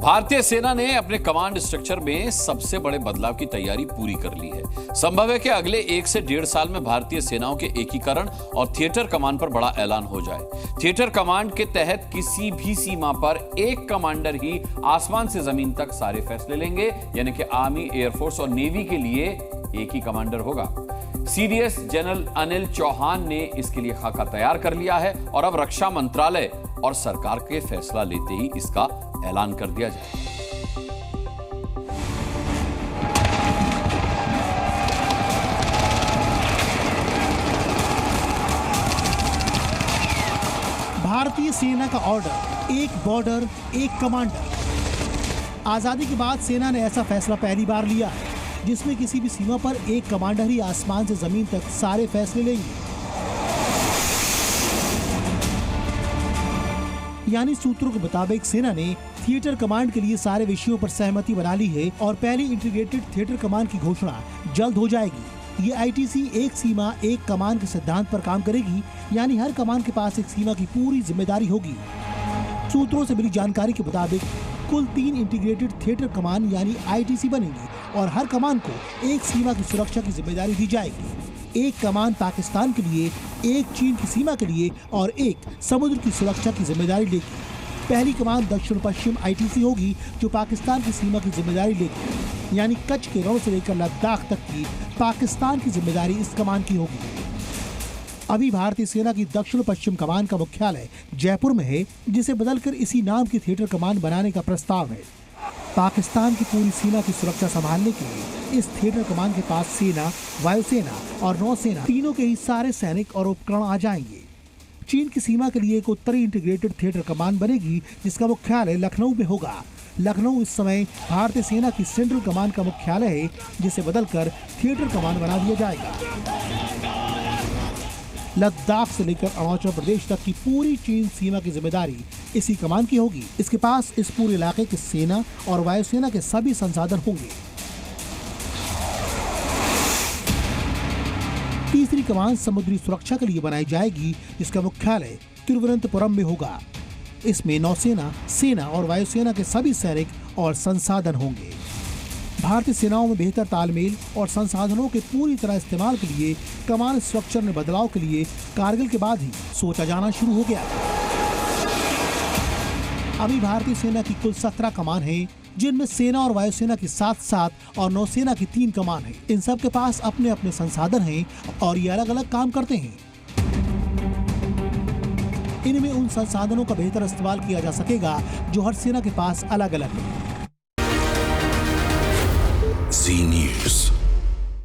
भारतीय सेना ने अपने कमांड स्ट्रक्चर में सबसे बड़े बदलाव की तैयारी पूरी कर ली है। संभव है कि अगले 1 से 1.5 साल में भारतीय सेनाओं के एकीकरण और थिएटर कमांड पर बड़ा ऐलान हो जाए। थिएटर कमांड के तहत किसी भी सीमा पर एक कमांडर ही आसमान से जमीन तक सारे फैसले लेंगे, यानी कि आर्मी, एयरफोर्स और नेवी के लिए एक ही कमांडर होगा। सीडीएस जनरल अनिल चौहान ने इसके लिए खाका तैयार कर लिया है और अब रक्षा मंत्रालय और सरकार के फैसला लेते ही इसका ऐलान कर दिया जाए। भारतीय सेना का ऑर्डर, एक बॉर्डर, एक कमांडर। आजादी के बाद सेना ने ऐसा फैसला पहली बार लिया है जिसमें किसी भी सीमा पर एक कमांडर ही आसमान से जमीन तक सारे फैसले लेंगे। यानी सूत्रों के मुताबिक सेना ने थिएटर कमांड के लिए सारे विषयों पर सहमति बना ली है और पहली इंटीग्रेटेड थिएटर कमांड की घोषणा जल्द हो जाएगी। ये आईटीसी एक सीमा एक कमान के सिद्धांत पर काम करेगी, यानी हर कमान के पास एक सीमा की पूरी जिम्मेदारी होगी। सूत्रों से मिली जानकारी के मुताबिक कुल 3 इंटीग्रेटेड थिएटर कमान यानी आईटीसी बनेंगी और हर कमान को एक सीमा की सुरक्षा की जिम्मेदारी दी जाएगी। एक कमान पाकिस्तान के लिए, एक चीन की सीमा के लिए और एक समुद्र की सुरक्षा की जिम्मेदारी लेगी। पहली कमान दक्षिण पश्चिम आईटीसी होगी जो पाकिस्तान की सीमा की जिम्मेदारी लेगी, यानी कच्छ के रण से लेकर लद्दाख तक की पाकिस्तान की जिम्मेदारी इस कमान की होगी। अभी भारतीय सेना की दक्षिण पश्चिम कमान का मुख्यालय जयपुर में है, जिसे बदलकर इसी नाम की थिएटर कमान बनाने का प्रस्ताव है। पाकिस्तान की पूरी सीमा की सुरक्षा संभालने के लिए इस थिएटर कमान के पास सेना, वायुसेना और नौसेना तीनों के ही सारे सैनिक और उपकरण आ जाएंगे। चीन की सीमा के लिए एक उत्तरी इंटीग्रेटेड थिएटर कमान बनेगी जिसका मुख्यालय लखनऊ में होगा। लखनऊ इस समय भारतीय सेना की सेंट्रल कमान का मुख्यालय है, जिसे बदलकर थिएटर कमान बना दिया जाएगा। लद्दाख से लेकर अरुणाचल प्रदेश तक की पूरी चीन सीमा की जिम्मेदारी इसी कमान की होगी। इसके पास इस पूरे इलाके की सेना और वायुसेना के सभी संसाधन होंगे। तीसरी कमान समुद्री सुरक्षा के लिए बनाई जाएगी, जिसका मुख्यालय तिरुवनंतपुरम में होगा। इसमें नौसेना, सेना और वायुसेना के सभी सैनिक और संसाधन होंगे। भारतीय सेनाओं में बेहतर तालमेल और संसाधनों के पूरी तरह इस्तेमाल के लिए कमान स्ट्रक्चर में बदलाव के लिए कारगिल के बाद ही सोचा जाना शुरू हो गया। अभी भारतीय सेना की कुल 17 कमान हैं, जिनमें सेना और वायुसेना की 7 और नौसेना की 3 कमान है। इन सब के पास अपने अपने संसाधन हैं और ये अलग अलग काम करते हैं। इनमें उन संसाधनों का बेहतर इस्तेमाल किया जा सकेगा जो हर सेना के पास अलग अलग है। Zee News।